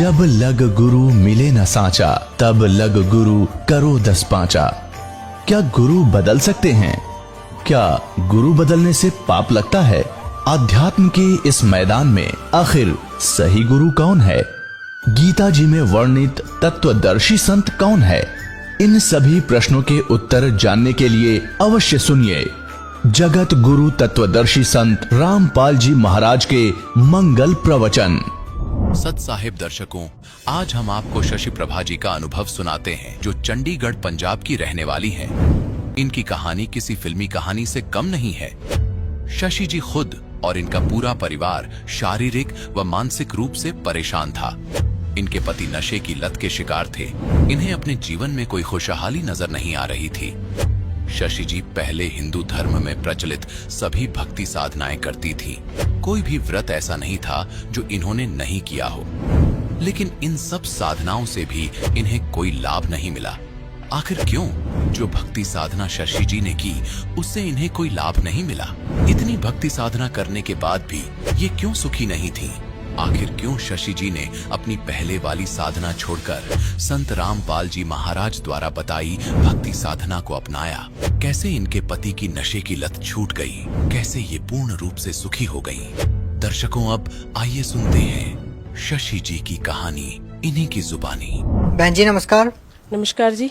जब लग गुरु मिले न साचा, तब लग गुरु करो 10 पांचा। क्या गुरु बदल सकते हैं? क्या गुरु बदलने से पाप लगता है? आध्यात्म के इस मैदान में आखिर सही गुरु कौन है? गीता जी में वर्णित तत्वदर्शी संत कौन है? इन सभी प्रश्नों के उत्तर जानने के लिए अवश्य सुनिए जगत गुरु तत्वदर्शी संत रामपाल जी महाराज के मंगल प्रवचन। सत साहिब दर्शकों, आज हम आपको शशि प्रभा जी का अनुभव सुनाते हैं, जो चंडीगढ़ पंजाब की रहने वाली हैं। इनकी कहानी किसी फिल्मी कहानी से कम नहीं है। शशि जी खुद और इनका पूरा परिवार शारीरिक व मानसिक रूप से परेशान था। इनके पति नशे की लत के शिकार थे। इन्हें अपने जीवन में कोई खुशहाली नजर नहीं आ रही थी। शशि जी पहले हिंदू धर्म में प्रचलित सभी भक्ति साधनाएं करती थी। कोई भी व्रत ऐसा नहीं था जो इन्होंने नहीं किया हो, लेकिन इन सब साधनाओं से भी इन्हें कोई लाभ नहीं मिला। आखिर क्यों? जो भक्ति साधना शशि जी ने की, उससे इन्हें कोई लाभ नहीं मिला। इतनी भक्ति साधना करने के बाद भी ये क्यों सुखी नहीं थी? आखिर क्यों शशि जी ने अपनी पहले वाली साधना छोड़कर संत रामपाल जी महाराज द्वारा बताई भक्ति साधना को अपनाया? कैसे इनके पति की नशे की लत छूट गई? कैसे ये पूर्ण रूप से सुखी हो गई? दर्शकों, अब आइए सुनते हैं शशि जी की कहानी इन्हीं की जुबानी। बहन जी नमस्कार। नमस्कार जी।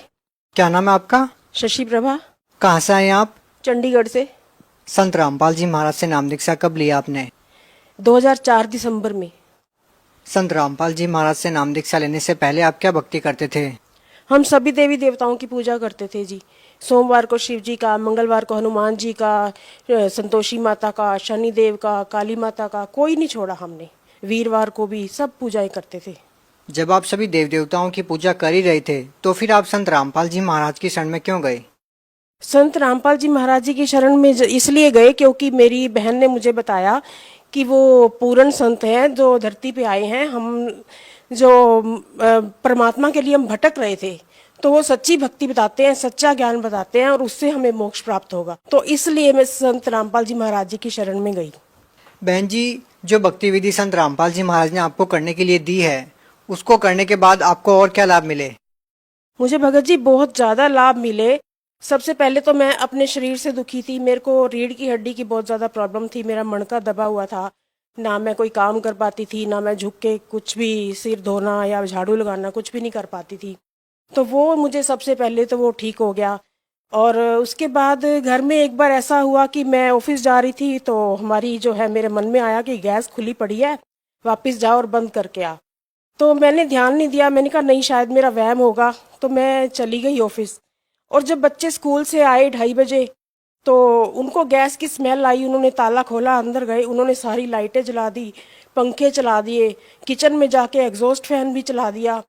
क्या नाम है आपका? शशि प्रभा। कहाँ से आए आप? चंडीगढ़ से। संत रामपाल जी महाराज से नाम दीक्षा कब लिया आपने? 2004 दिसंबर में। संत रामपाल जी महाराज से नाम दीक्षा लेने से पहले आप क्या भक्ति करते थे? हम सभी देवी देवताओं की पूजा करते थे जी। सोमवार को शिव जी का, मंगलवार को हनुमान जी का, संतोषी माता का, शनि देव का, काली माता का, कोई नहीं छोड़ा हमने। वीरवार को भी सब पूजाएं करते थे। जब आप सभी देव देवताओं की पूजा कर ही रहे थे, तो फिर आप संत रामपाल जी महाराज की शरण में क्यों गए? संत रामपाल जी महाराज जी की शरण में इसलिए गए क्योंकि मेरी बहन ने मुझे बताया कि वो पूर्ण संत हैं, जो धरती पे आए हैं। हम जो परमात्मा के लिए हम भटक रहे थे, तो वो सच्ची भक्ति बताते हैं, सच्चा ज्ञान बताते हैं, और उससे हमें मोक्ष प्राप्त होगा। तो इसलिए मैं संत रामपाल जी महाराज जी की शरण में गई। बहन जी, जो भक्ति विधि संत रामपाल जी महाराज ने आपको करने के लिए दी है, उसको करने के बाद आपको और क्या लाभ मिले? मुझे भगत जी बहुत ज्यादा लाभ मिले। सबसे पहले तो मैं अपने शरीर से दुखी थी। मेरे को रीढ़ की हड्डी की बहुत ज्यादा प्रॉब्लम थी। मेरा मणका दबा हुआ था। ना मैं कोई काम कर पाती थी, ना मैं झुक के कुछ भी सिर धोना या झाड़ू लगाना कुछ भी नहीं कर पाती थी। तो वो मुझे सबसे पहले तो वो ठीक हो गया। और उसके बाद घर में एक बार ऐसा हुआ कि मैं ऑफिस जा रही थी, तो हमारी जो है मेरे मन में आया कि गैस खुली पड़ी है, वापस जाओ और बंद करके आ। तो मैंने ध्यान नहीं दिया। मैंने कहा नहीं, शायद मेरा वहम होगा। तो मैं चली गई ऑफिस। और जब बच्चे स्कूल से आए 2:30 बजे, तो उनको गैस की स्मेल आई। उन्होंने ताला खोला, अंदर गए, उन्होंने सारी लाइटें जला दी, पंखे चला दिए, किचन में जाके एग्जॉस्ट फैन भी चला दिया।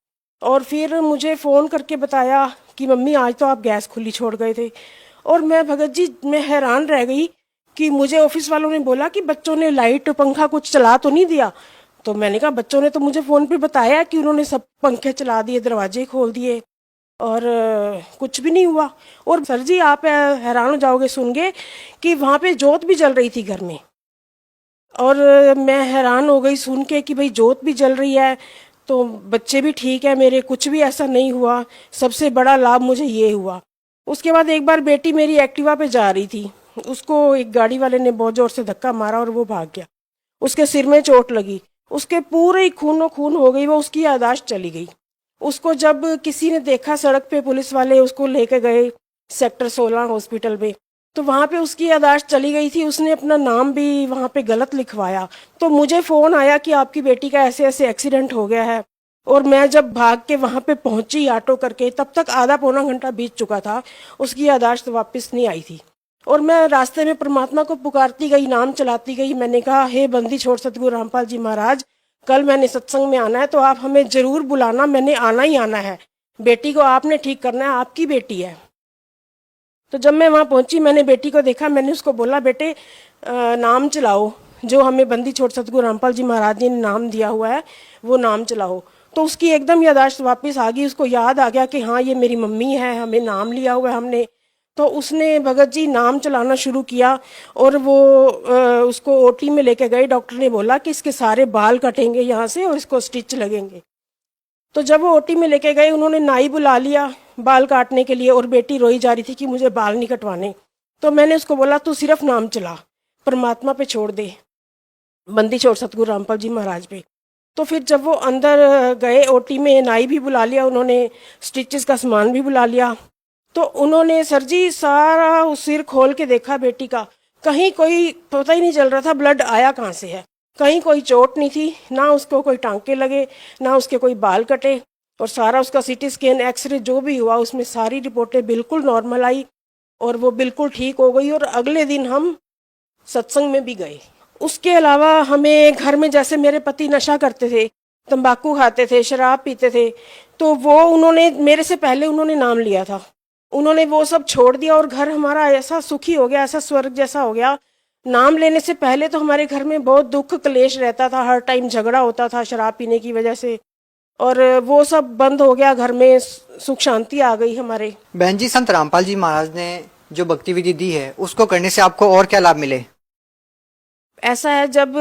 और फिर मुझे फ़ोन करके बताया कि मम्मी आज तो आप गैस खुली छोड़ गए थे। और मैं भगत जी मैं हैरान रह गई कि मुझे ऑफिस वालों ने बोला कि बच्चों ने लाइट पंखा कुछ चला तो नहीं दिया। तो मैंने कहा बच्चों ने तो मुझे फ़ोन पे बताया कि उन्होंने सब पंखे चला दिए, दरवाजे खोल दिए, और कुछ भी नहीं हुआ। और सर जी आप हैरान हो जाओगे सुन के कि वहाँ पे जोत भी जल रही थी घर में। और मैं हैरान हो गई सुन के कि भाई जोत भी जल रही है, तो बच्चे भी ठीक है मेरे, कुछ भी ऐसा नहीं हुआ। सबसे बड़ा लाभ मुझे ये हुआ। उसके बाद एक बार बेटी मेरी एक्टिवा पे जा रही थी, उसको एक गाड़ी वाले ने बहुत जोर से धक्का मारा और वो भाग गया। उसके सिर में चोट लगी, उसके पूरे खूनो खून हो गई, वो उसकी याददाश्त चली गई। उसको जब किसी ने देखा सड़क पे, पुलिस वाले उसको लेके गए सेक्टर 16 हॉस्पिटल में, तो वहाँ पे उसकी याददाश्त चली गई थी। उसने अपना नाम भी वहाँ पे गलत लिखवाया। तो मुझे फ़ोन आया कि आपकी बेटी का ऐसे ऐसे एक्सीडेंट हो गया है। और मैं जब भाग के वहाँ पे पहुंची ऑटो करके, तब तक आधा पौना घंटा बीत चुका था। उसकी याददाश्त वापस नहीं आई थी। और मैं रास्ते में परमात्मा को पुकारती गई, नाम चलाती गई। मैंने कहा हे बंदी छोड़ सतगुरु रामपाल जी महाराज, कल मैंने सत्संग में आना है, तो आप हमें जरूर बुलाना, मैंने आना ही आना है। बेटी को आपने ठीक करना है, आपकी बेटी है। तो जब मैं वहाँ पहुंची, मैंने बेटी को देखा। मैंने उसको बोला बेटे नाम चलाओ, जो हमें बंदी छोड़ सतगुरु रामपाल जी महाराज जी ने नाम दिया हुआ है, वो नाम चलाओ। तो उसकी एकदम याददाश्त वापस आ गई। उसको याद आ गया कि हाँ ये मेरी मम्मी है, हमें नाम लिया हुआ है हमने। तो उसने भगत जी नाम चलाना शुरू किया। और वो उसको ओटी में लेके गए। डॉक्टर ने बोला कि इसके सारे बाल कटेंगे यहाँ से और इसको स्टिच लगेंगे। तो जब वो ओटी में लेके गए, उन्होंने नाई बुला लिया बाल काटने के लिए, और बेटी रोई जा रही थी कि मुझे बाल नहीं कटवाने। तो मैंने उसको बोला तू सिर्फ नाम चला, परमात्मा पे छोड़ दे, बंदी छोड़ सतगुरु रामपाल जी महाराज पे। तो फिर जब वो अंदर गए ओटी में, नाई भी बुला लिया उन्होंने, स्टिचेस का सामान भी बुला लिया। तो उन्होंने सर जी सारा उस सिर खोल के देखा बेटी का, कहीं कोई पता ही नहीं चल रहा था ब्लड आया कहाँ से है, कहीं कोई चोट नहीं थी, ना उसको कोई टांके लगे, ना उसके कोई बाल कटे। और सारा उसका सीटी स्कैन, एक्सरे जो भी हुआ उसमें सारी रिपोर्टें बिल्कुल नॉर्मल आई और वो बिल्कुल ठीक हो गई। और अगले दिन हम सत्संग में भी गए। उसके अलावा हमें घर में, जैसे मेरे पति नशा करते थे, तंबाकू खाते थे, शराब पीते थे, तो वो उन्होंने मेरे से पहले उन्होंने नाम लिया था, उन्होंने वो सब छोड़ दिया और घर हमारा ऐसा सुखी हो गया, ऐसा स्वर्ग जैसा हो गया। नाम लेने से पहले तो हमारे घर में बहुत दुख क्लेश रहता था, हर टाइम झगड़ा होता था शराब पीने की वजह से, और वो सब बंद हो गया, घर में सुख शांति आ गई हमारे। बहन जी, संत रामपाल जी महाराज ने जो भक्ति विधि दी है उसको करने से आपको और क्या लाभ मिले? ऐसा है, जब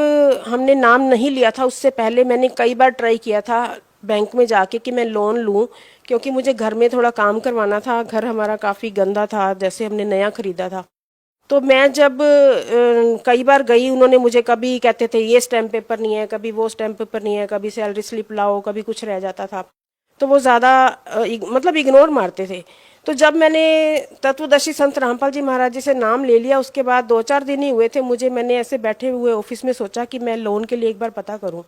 हमने नाम नहीं लिया था उससे पहले मैंने कई बार ट्राई किया था बैंक में जाके कि मैं लोन लूं, क्योंकि मुझे घर में थोड़ा काम करवाना था, घर हमारा काफ़ी गंदा था, जैसे हमने नया खरीदा था। तो मैं जब कई बार गई, उन्होंने मुझे कभी कहते थे ये स्टैम्प पेपर नहीं है, कभी वो स्टैम्प पेपर नहीं है, कभी सैलरी स्लिप लाओ, कभी कुछ रह जाता था, तो वो ज़्यादा मतलब इग्नोर मारते थे। तो जब मैंने तत्वदर्शी संत रामपाल जी महाराज जी से नाम ले लिया, उसके बाद 2-4 दिन ही हुए थे मुझे, मैंने ऐसे बैठे हुए ऑफिस में सोचा कि मैं लोन के लिए एक बार पता करूं।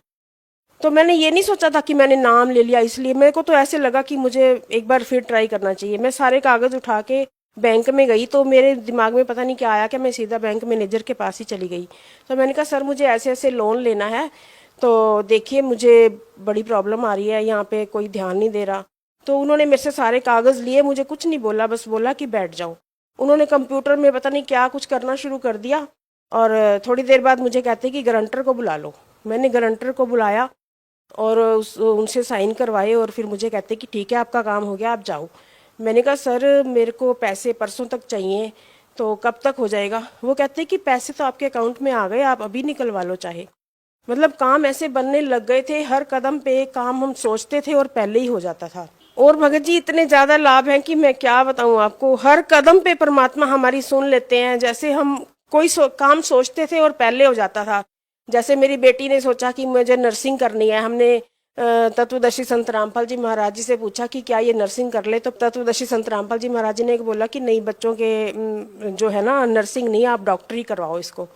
तो मैंने ये नहीं सोचा था कि मैंने नाम ले लिया इसलिए, मेरे को तो ऐसे लगा कि मुझे एक बार फिर ट्राई करना चाहिए। मैं सारे कागज उठा के बैंक में गई, तो मेरे दिमाग में पता नहीं क्या आया कि मैं सीधा बैंक मैनेजर के पास ही चली गई। तो मैंने कहा सर मुझे ऐसे ऐसे लोन लेना है, तो देखिए मुझे बड़ी प्रॉब्लम आ रही है, यहाँ पे कोई ध्यान नहीं दे रहा। तो उन्होंने मेरे से सारे कागज लिए, मुझे कुछ नहीं बोला, बस बोला कि बैठ जाओ। उन्होंने कंप्यूटर में पता नहीं क्या कुछ करना शुरू कर दिया, और थोड़ी देर बाद मुझे कहते कि गारंटर को बुला लो। मैंने गारंटर को बुलाया और उनसे साइन करवाए, और फिर मुझे कहते कि ठीक है आपका काम हो गया, आप जाओ। मैंने कहा सर मेरे को पैसे परसों तक चाहिए, तो कब तक हो जाएगा? वो कहते कि पैसे तो आपके अकाउंट में आ गए, आप अभी निकलवा लो चाहे। मतलब काम ऐसे बनने लग गए थे, हर कदम पे काम हम सोचते थे और पहले ही हो जाता था। और भगत जी इतने ज्यादा लाभ हैं कि मैं क्या बताऊं आपको, हर कदम पे परमात्मा हमारी सुन लेते हैं। जैसे हम कोई काम सोचते थे और पहले हो जाता था। जैसे मेरी बेटी ने सोचा कि मुझे नर्सिंग करनी है, हमने तत्वदर्शी संत रामपाल जी महाराज जी से पूछा कि क्या ये नर्सिंग कर ले, तो तत्वदर्शी संत रामपाल जी महाराज जी ने बोला कि नहीं, बच्चों के जो है ना नर्सिंग नहीं, आप डॉक्टरी करवाओ इसको।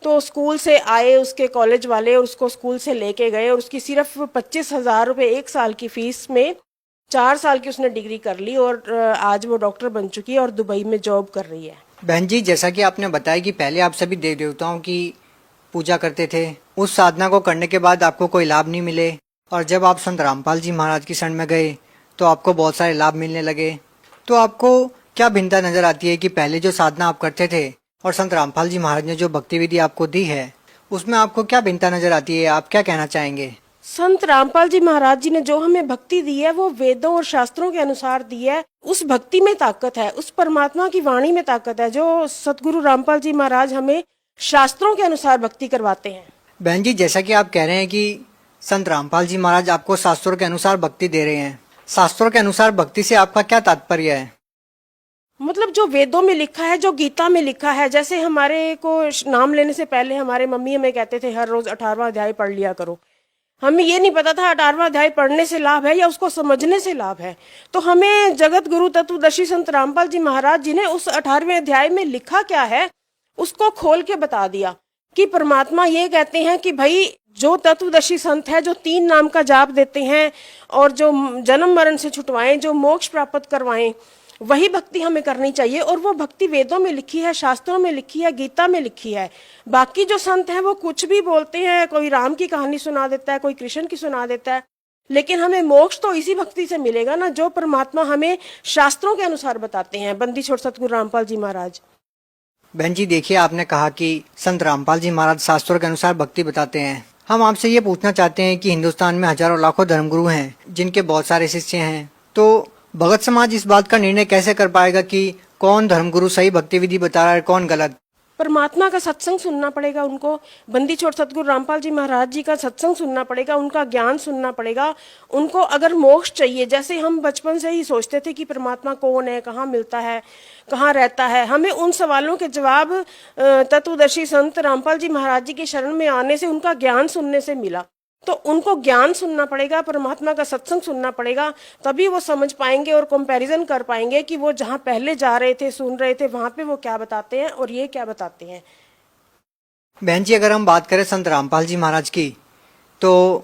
तो स्कूल से आए उसके कॉलेज वाले और उसको स्कूल से लेके गए, और उसकी सिर्फ 25,000 रुपये 1 साल की फीस में 4 साल की उसने डिग्री कर ली, और आज वो डॉक्टर बन चुकी है और दुबई में जॉब कर रही है। बहन जी, जैसा कि आपने बताया कि पहले आप सभी देवी देवताओं की पूजा करते थे, उस साधना को करने के बाद आपको कोई लाभ नहीं मिले, और जब आप संत रामपाल जी महाराज की शरण में गए तो आपको बहुत सारे लाभ मिलने लगे। तो आपको क्या भिन्नता नजर आती है कि पहले जो साधना आप करते थे और संत रामपाल जी महाराज ने जो भक्ति विधि आपको दी है, उसमें आपको क्या भिन्नता नजर आती है? आप क्या कहना चाहेंगे? संत रामपाल जी महाराज जी ने जो हमें भक्ति दी है वो वेदों और शास्त्रों के अनुसार दी है। उस भक्ति में ताकत है, उस परमात्मा की वाणी में ताकत है, जो सतगुरु रामपाल जी महाराज हमें शास्त्रों के अनुसार भक्ति करवाते हैं। बहन जी, जैसा कि आप कह रहे हैं कि संत रामपाल जी महाराज आपको शास्त्रों के अनुसार भक्ति दे रहे हैं, शास्त्रों के अनुसार भक्ति से आपका क्या तात्पर्य है? मतलब जो वेदों में लिखा है, जो गीता में लिखा है, जैसे हमारे को नाम लेने से पहले हमारे मम्मी हमें कहते थे हर रोज 18वां अध्याय पढ़ लिया करो। हमें ये नहीं पता था 18वां अध्याय पढ़ने से लाभ है या उसको समझने से लाभ है। तो हमें जगत गुरु तत्वदर्शी संत रामपाल जी महाराज जी ने उस 18वें अध्याय में लिखा क्या है उसको खोल के बता दिया कि परमात्मा ये कहते हैं कि भाई जो तत्वदर्शी संत है, जो 3 नाम का जाप देते हैं और जो जन्म मरण से छुटवाएं, जो मोक्ष प्राप्त करवाएं, वही भक्ति हमें करनी चाहिए। और वो भक्ति वेदों में लिखी है, शास्त्रों में लिखी है, गीता में लिखी है। बाकी जो संत हैं वो कुछ भी बोलते हैं, कोई राम की कहानी सुना देता है, कोई कृष्ण की सुना देता है, लेकिन हमें मोक्ष तो इसी भक्ति से मिलेगा ना जो परमात्मा हमें शास्त्रों के अनुसार बताते हैं, बंदी छोड़ सतगुरु रामपाल जी महाराज। बहन जी, देखिए आपने कहा कि संत रामपाल जी महाराज शास्त्रों के अनुसार भक्ति बताते हैं। हम आपसे ये पूछना चाहते हैं कि हिंदुस्तान में हजारों लाखों धर्मगुरु हैं जिनके बहुत सारे शिष्य हैं, तो भगत समाज इस बात का निर्णय कैसे कर पाएगा कि कौन धर्मगुरु सही भक्ति विधि बता रहा है, कौन गलत? परमात्मा का सत्संग सुनना पड़ेगा उनको, बंदी छोड़ सतगुरु रामपाल जी महाराज जी का सत्संग सुनना पड़ेगा, उनका ज्ञान सुनना पड़ेगा उनको। अगर मोक्ष चाहिए, जैसे हम बचपन से ही सोचते थे कि परमात्मा कौन है, कहाँ मिलता है, कहाँ रहता है, हमें उन सवालों के जवाब तत्वदर्शी संत रामपाल जी महाराज जी की शरण में आने से, उनका ज्ञान सुनने से मिला। तो उनको ज्ञान सुनना पड़ेगा, परमात्मा का सत्संग सुनना पड़ेगा, तभी वो समझ पाएंगे और कंपैरिजन कर पाएंगे कि वो जहाँ पहले जा रहे थे, सुन रहे थे, वहां पे वो क्या बताते हैं और ये क्या बताते हैं। बहन जी, अगर हम बात करें संत रामपाल जी महाराज की, तो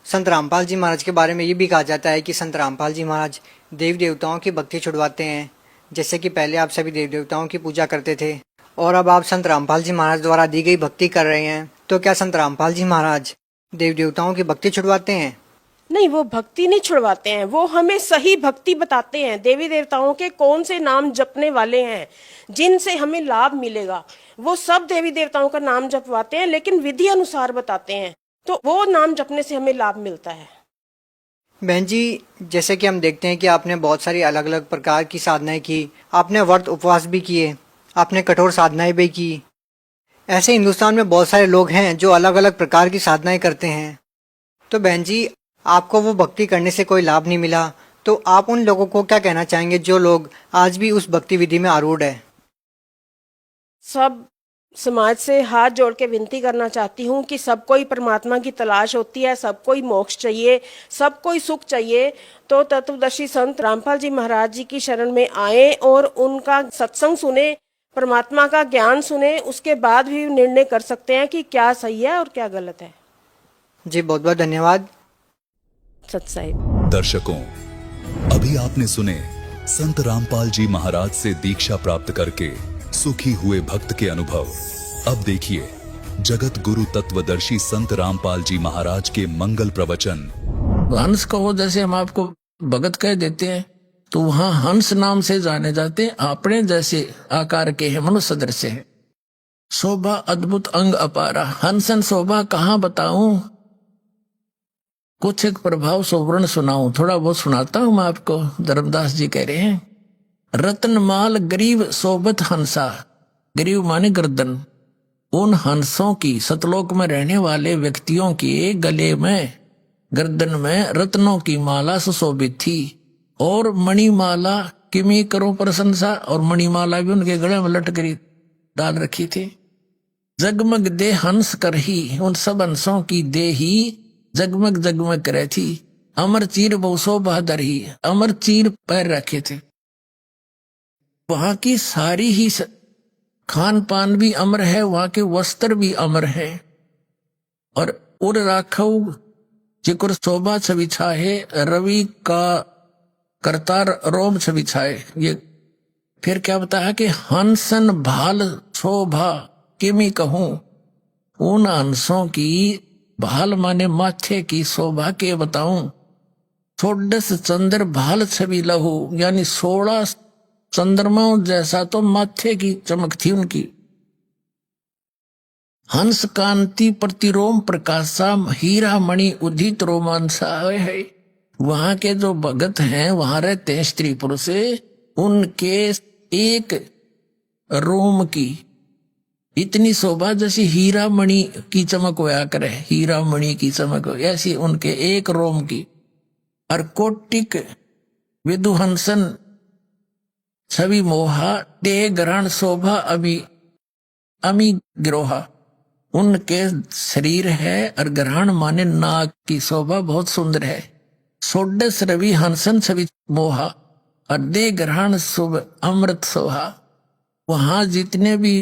संत रामपाल जी महाराज के बारे में ये भी कहा जाता है कि संत रामपाल जी महाराज देवी देवताओं की भक्ति छुड़वाते हैं। जैसे कि पहले आप सभी देवी देवताओं की पूजा करते थे और अब आप संत रामपाल जी महाराज द्वारा दी गई भक्ति कर रहे हैं, तो क्या संत रामपाल जी महाराज देवी देवताओं की भक्ति छुड़वाते हैं? नहीं, वो भक्ति नहीं छुड़वाते हैं, वो हमें सही भक्ति बताते हैं। देवी देवताओं के कौन से नाम जपने वाले हैं जिनसे हमें लाभ मिलेगा, वो सब देवी देवताओं का नाम जपवाते हैं, लेकिन विधि अनुसार बताते हैं, तो वो नाम जपने से हमें लाभ मिलता है। बहन जी, जैसे कि हम देखते हैं कि आपने बहुत सारी अलग अलग प्रकार की साधनाएं की, आपने व्रत उपवास भी किए, आपने कठोर साधनाएं भी की। ऐसे हिंदुस्तान में बहुत सारे लोग हैं जो अलग अलग प्रकार की साधनाएं करते हैं। तो बहन जी, आपको वो भक्ति करने से कोई लाभ नहीं मिला, तो आप उन लोगों को क्या कहना चाहेंगे जो लोग आज भी उस भक्ति विधि में आरूढ़ है? सब समाज से हाथ जोड़ के विनती करना चाहती हूँ कि सबको ही परमात्मा की तलाश होती है, सबको ही मोक्ष चाहिए, सबको ही सुख चाहिए। तो तत्वदर्शी संत रामपाल जी महाराज जी की शरण में आए और उनका सत्संग सुने, परमात्मा का ज्ञान सुने, उसके बाद भी निर्णय कर सकते हैं कि क्या सही है और क्या गलत है। जी, बहुत बहुत धन्यवाद। सत साहिब। दर्शकों, अभी आपने सुने संत रामपाल जी महाराज से दीक्षा प्राप्त करके सुखी हुए भक्त के अनुभव। अब देखिए जगत गुरु तत्वदर्शी संत रामपाल जी महाराज के मंगल प्रवचन। हंस कहो जैसे हम आपको भगत कह देते हैं, तो वहाँ हंस नाम से जाने जाते हैं, अपने जैसे आकार के हैं, मनुष्य सदृश है। शोभा अद्भुत अंग अपारा, हंसन शोभा कहाँ बताऊं, कुछ एक प्रभाव सोवर्ण सुनाऊं। थोड़ा बहुत सुनाता हूं मैं आपको। धर्मदास जी कह रहे हैं, रत्नमाल गरीब सोबत हंसा, गरीब माने गर्दन, उन हंसों की, सतलोक में रहने वाले व्यक्तियों के गले में, गर्दन में रत्नों की माला सुशोभित थी, और मणिमाला किमी करो प्रशंसा, और मणिमाला भी उनके गले में लटकरी डाल रखी थी। जगमग दे हंस कर ही, उन सब हंसों की दे ही जगमग जगमग करे थी। अमर चीर बहुसो बहादुर ही, अमर चीर पैर रखे थे। वहां की सारी ही खान पान भी अमर है, वहां के वस्त्र भी अमर है। और उर राखव जिकुर शोभा छवि छाए, रवि का करतार रोम छवि छाए। ये फिर क्या बताया कि हंसन भाल शोभा किमी कहूं, उन हंसों की भाल माने माथे की शोभा के बताऊं। षोडश चंद्र भाल छवि लहू, यानी 16 चंद्रमाओं जैसा तो माथे की चमक थी उनकी। हंस कांति प्रतिरोम प्रकाशा, हीरा मणि उदित रोमांसा है। वहां के जो भगत हैं, वहां रहते हैं स्त्री पुरुष, उनके एक रोम की इतनी शोभा जैसी हीरा मणि की चमक होया करे, हीरा मणि की चमक हो, ऐसी उनके एक रोम की। और कोटिक विदुहंसन छवि मोहा, देह ग्रहण शोभा अमी गिरोहा, उनके शरीर है और ग्रहण माने नाक की शोभा बहुत सुंदर है। षोडश रवि हंसन छवि मोहा, और देह ग्रहण शुभ अमृत शोभा। वहां जितने भी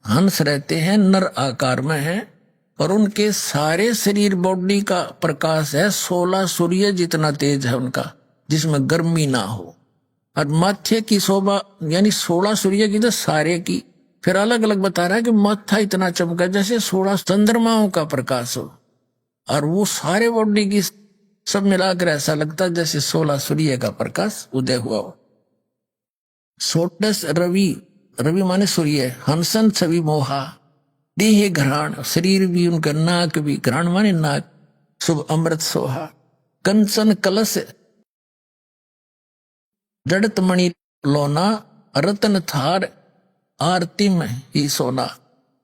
हंस रहते हैं नर आकार में हैं, और उनके सारे शरीर बॉडी का प्रकाश है 16 सूर्य जितना तेज है उनका, जिसमें गर्मी ना हो। और माथे की शोभा यानी 16 सूर्य की तो सारे की, फिर अलग अलग बता रहा है कि माथा इतना चमका जैसे 16 चंद्रमाओं का प्रकाश हो, और वो सारे बॉडी की सब मिलाकर ऐसा लगता है जैसे 16 सूर्य का प्रकाश उदय हुआ हो। षोडश रवि, रवि माने सूर्य, हंसन छवि मोहा, देह घ्राण, शरीर भी उनका, नाक भी, घ्राण माने नाक, शुभ अमृत सोहा। कंचन कलश जड़त मणि लोना, रतन थार आरती में ही सोना,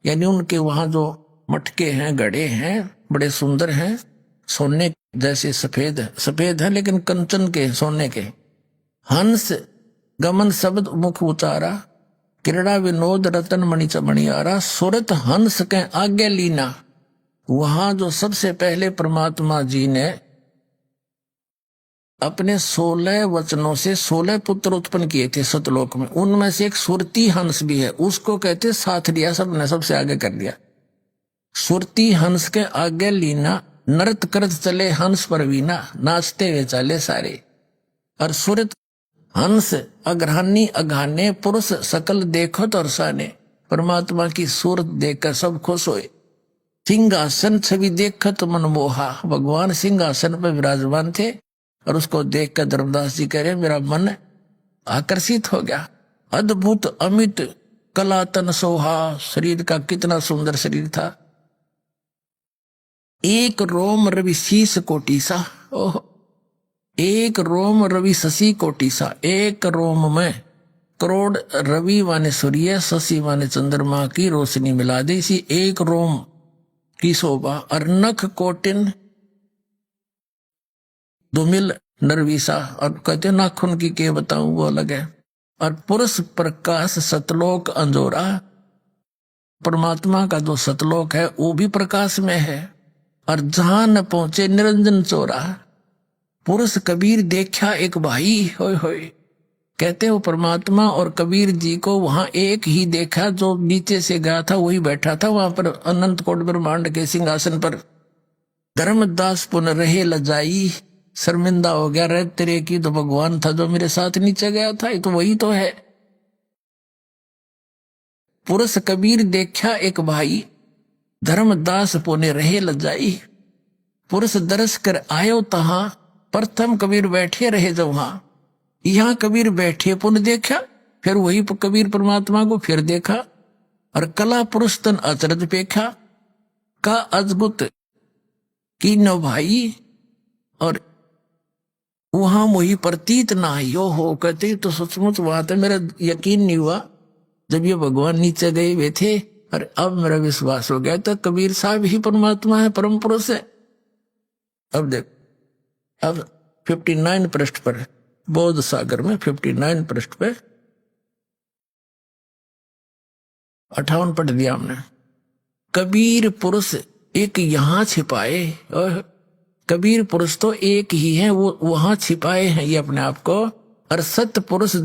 यानी उनके वहां जो मटके हैं, घड़े हैं, बड़े सुंदर हैं, सोने जैसे सफेद है लेकिन कंचन के, सोने के। हंस गमन शब्द मुख उचारा, क्रीड़ा विनोद रतन मणि चमणियारा, सुरत हंस के आगे लीना। वहां जो सबसे पहले परमात्मा जी ने अपने 16 वचनों से 16 पुत्र उत्पन्न किए थे सतलोक में, उनमें से एक सुरती हंस भी है, उसको कहते साथ लिया, सबने सबसे आगे कर दिया। सुरती हंस के आगे लीना, नृत करत चले हंस पर वीना, नाचते हुए चले सारे। और सुरत हंस अग्रहानी अघाने, पुरुष सकल देखत और साने। परमात्मा की सूरत देखकर सब खुश होए। सिंहासन छवि देखत मन मोहा, भगवान सिंहासन पर विराजमान थे और उसको देखकर धर्मदास जी कह रहे मेरा मन आकर्षित हो गया। अद्भुत अमित कला तन सोहा, शरीर का कितना सुंदर शरीर था। एक रोम रवि शीस कोटि सा, ओह, एक रोम रवि शशि कोटि सा। एक रोम में करोड़ रवि माने सूर्य, शशि माने चंद्रमा की रोशनी मिला दी। इसी एक रोम की शोभा। और नख कोटिन दुमिल नरवीसा, और कहते नाखून की के बताऊं वो अलग है। और पुरुष प्रकाश सतलोक अंजोरा, परमात्मा का जो सतलोक है वो भी प्रकाश में है। और जहां न पहुंचे निरंजन चोरा, पुरुष कबीर देखा एक भाई, होय होय। कहते हो परमात्मा और कबीर जी को वहां एक ही देखा, जो नीचे से गया था वही बैठा था वहां पर अनंत कोट ब्रह्मांड के सिंहासन पर। धर्मदास पुन रहे लजाई, शर्मिंदा हो गया, रे तेरे की तो भगवान था जो मेरे साथ नीचे गया था, ये तो वही तो है। पुरुष कबीर देखा एक भाई, धर्मदास पुने रहे लजाई। पुरुष दरस कर आयो तहां, प्रथम कबीर बैठे रहे जो वहां। यहां कबीर बैठे पुन देखा, फिर वही कबीर परमात्मा को फिर देखा। और कला पुरुष तन अचरज पेखा, का अद्भुत की न भाई। और वहां वही प्रतीत ना यो हो, कहते तो सचमुच वहां था। मेरा यकीन नहीं हुआ जब ये भगवान नीचे गए हुए थे, और अब मेरा विश्वास हो गया तो कबीर साहब ही परमात्मा है, परम पुरुष है। अब देख, अब 59 पृष्ठ पर, बौद्ध सागर में 59 पृष्ठ पे 58 पढ़ दिया हमने। कबीर पुरुष एक यहां छिपाए, और कबीर पुरुष तो एक ही है, वो वहां छिपाए हैं ये अपने आप को। और सत्य पुरुष